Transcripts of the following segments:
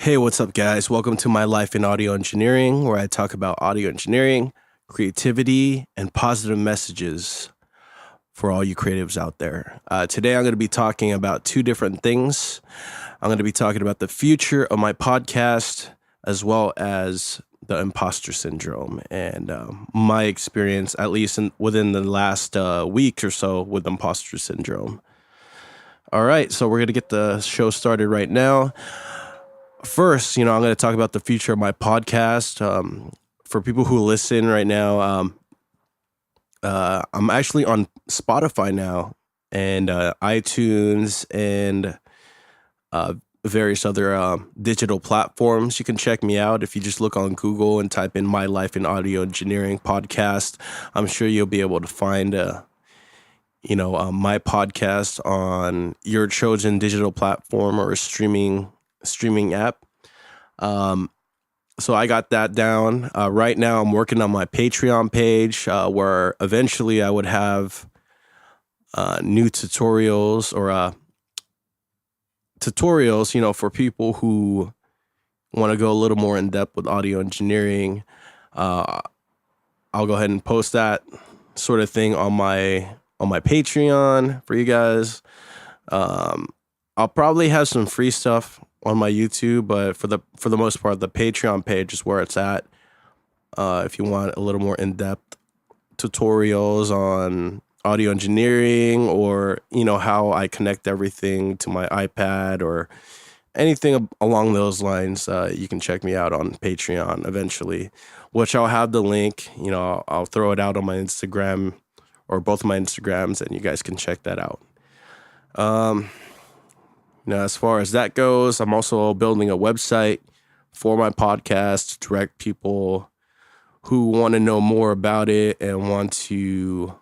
Hey, what's up, guys? Welcome to My Life in Audio Engineering, where I talk about audio engineering, creativity, and positive messages for all you creatives out there. Today, I'm going to be talking about two different things. I'm going to be talking about the future of my podcast, as well as the imposter syndrome and my experience, at least within the last week or so, with imposter syndrome. All right, so we're going to get the show started right now. First, I'm going to talk about the future of my podcast. For people who listen right now, I'm actually on Spotify now and iTunes and various other digital platforms. You can check me out if you just look on Google and type in My Life in Audio Engineering podcast. I'm sure you'll be able to find my podcast on your chosen digital platform or streaming app. So I got that down. Right now I'm working on my Patreon page, where eventually I would have new tutorials or for people who want to go a little more in depth with audio engineering. I'll go ahead and post that sort of thing on my Patreon for you guys. I'll probably have some free stuff on my YouTube, but for the most part, the Patreon page is where it's at. If you want a little more in-depth tutorials on audio engineering or, how I connect everything to my iPad or anything along those lines, you can check me out on Patreon eventually, which I'll have the link. I'll throw it out on my Instagram or both my Instagrams, and you guys can check that out. As far as that goes, I'm also building a website for my podcast to direct people who want to know more about it and want to,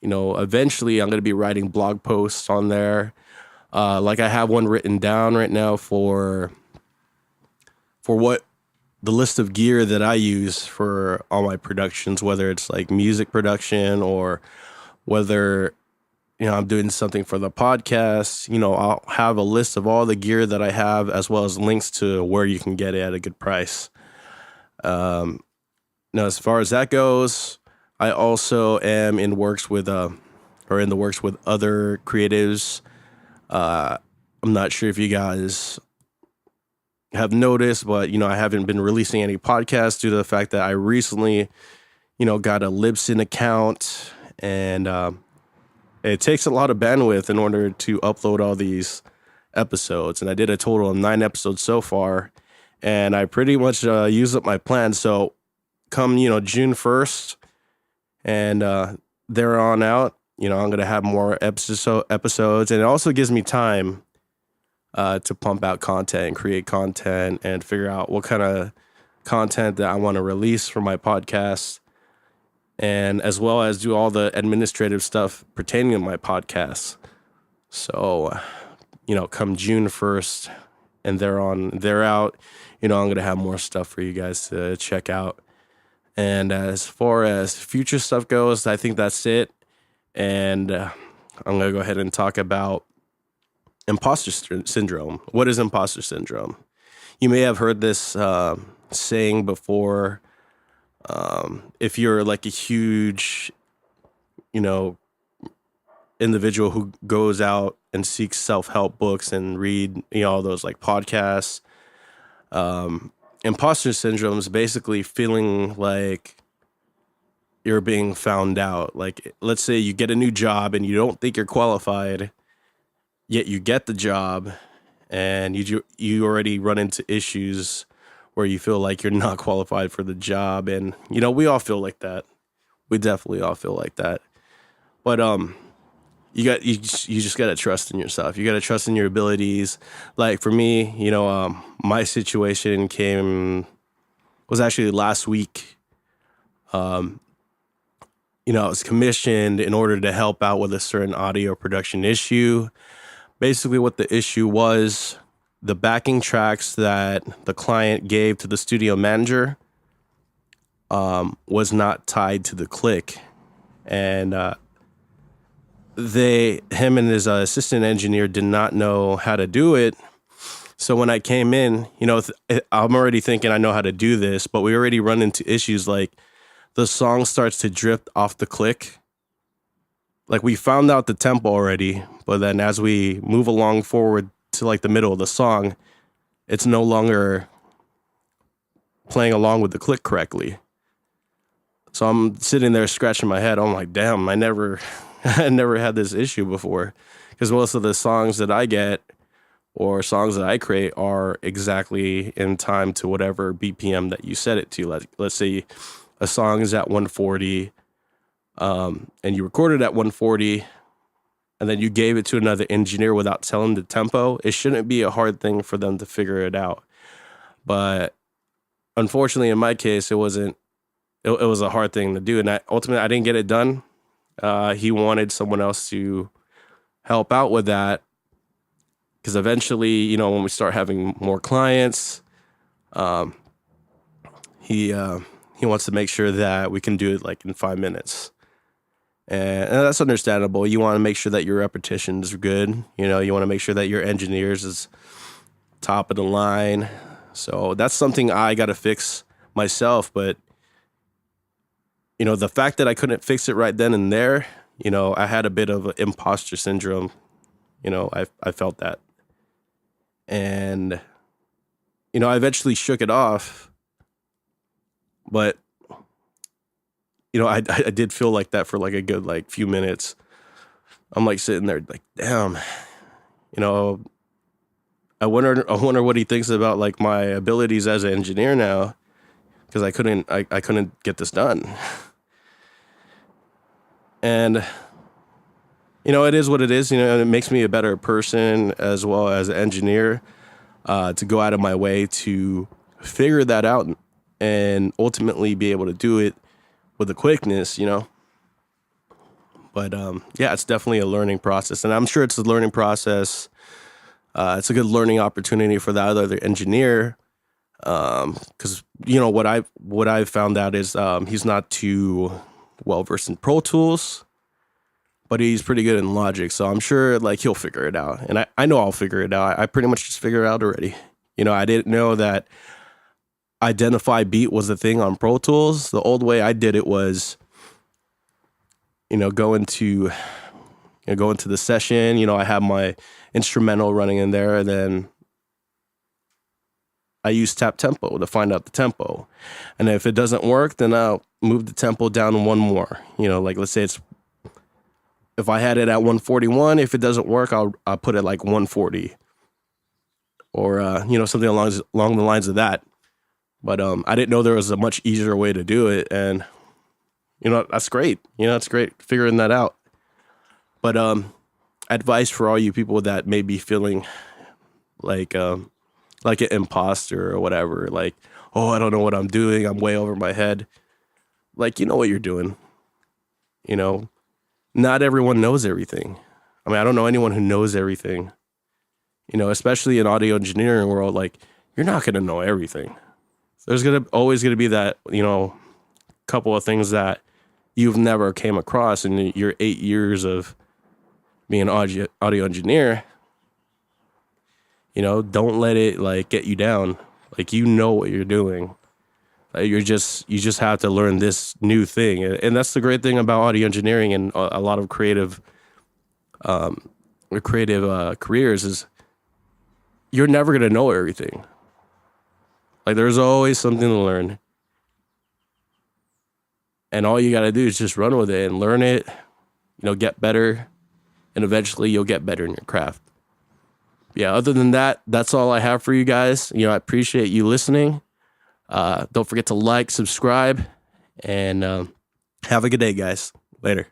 eventually I'm going to be writing blog posts on there. Like I have one written down right now for what the list of gear that I use for all my productions, whether it's like music production or whether I'm doing something for the podcast. I'll have a list of all the gear that I have, as well as links to where you can get it at a good price. Now, as far as that goes, I also am in the works with other creatives. I'm not sure if you guys have noticed, but I haven't been releasing any podcasts due to the fact that I recently, got a Libsyn account, and it takes a lot of bandwidth in order to upload all these episodes. And I did a total of 9 episodes so far, and I pretty much used up my plan. So come, June 1st and there on out, I'm going to have more episodes. And it also gives me time to pump out content and create content and figure out what kind of content that I want to release for my podcast, and as well as do all the administrative stuff pertaining to my podcast. So, come June 1st and they're out, I'm going to have more stuff for you guys to check out. And as far as future stuff goes, I think that's it. And I'm going to go ahead and talk about imposter syndrome. What is imposter syndrome? You may have heard this saying before. If you're like a huge, individual who goes out and seeks self-help books and read, all those like podcasts, imposter syndrome is basically feeling like you're being found out. Like, let's say you get a new job and you don't think you're qualified, yet you get the job, and you already run into issues where you feel like you're not qualified for the job. And, we all feel like that. We definitely all feel like that. But you just got to trust in yourself. You got to trust in your abilities. Like for me, my situation was actually last week. I was commissioned in order to help out with a certain audio production issue. Basically what the issue was, the backing tracks that the client gave to the studio manager was not tied to the click. And him and his assistant engineer did not know how to do it. So when I came in, I'm already thinking I know how to do this, but we already run into issues like the song starts to drift off the click. Like we found out the tempo already, but then as we move along forward to like the middle of the song, it's no longer playing along with the click correctly. So I'm sitting there scratching my head. I'm like, damn, I never had this issue before. Because most of the songs that I get or songs that I create are exactly in time to whatever BPM that you set it to. Let's say a song is at 140, and you recorded at 140, and then you gave it to another engineer without telling the tempo. It shouldn't be a hard thing for them to figure it out. But unfortunately, in my case, it wasn't. It was a hard thing to do, and ultimately I didn't get it done. He wanted someone else to help out with that, because eventually, when we start having more clients, he wants to make sure that we can do it like in 5 minutes, and that's understandable. You want to make sure that your repetitions are good. You want to make sure that your engineers is top of the line. So that's something I got to fix myself, but the fact that I couldn't fix it right then and there, I had a bit of imposter syndrome. I felt that. And, I eventually shook it off. But, I did feel like that for like a good like few minutes. I'm like sitting there like, damn, I wonder what he thinks about like my abilities as an engineer now. Because I couldn't get this done. And, it is what it is. It makes me a better person as well as an engineer, to go out of my way to figure that out and ultimately be able to do it with a quickness, But, it's definitely a learning process. And I'm sure it's a learning process. It's a good learning opportunity for that other engineer. Because what I've found out is he's not too well versed in Pro Tools, but he's pretty good in Logic. So I'm sure like he'll figure it out, and I know I'll figure it out. I pretty much just figured it out already. I didn't know that identify beat was a thing on Pro Tools. The old way I did it was, go into the session. I have my instrumental running in there, and then I use tap tempo to find out the tempo. And if it doesn't work, then I'll move the tempo down one more. Like let's say if I had it at 141, if it doesn't work, I'll put it like 140. Or, something along the lines of that. But I didn't know there was a much easier way to do it. And, that's great. It's great figuring that out. But advice for all you people that may be feeling like an imposter or whatever, like, oh, I don't know what I'm doing, I'm way over my head. Like, you know what you're doing. Not everyone knows everything. I mean, I don't know anyone who knows everything. Especially in audio engineering world, like, you're not going to know everything. There's always going to be that, couple of things that you've never came across in your 8 years of being an audio engineer. Don't let it like get you down. Like, what you're doing. Like, you just have to learn this new thing. And that's the great thing about audio engineering and a lot of creative careers is you're never going to know everything. Like, there's always something to learn. And all you got to do is just run with it and learn it, get better. And eventually you'll get better in your craft. Yeah, other than that, that's all I have for you guys. I appreciate you listening. Don't forget to like, subscribe, and have a good day, guys. Later.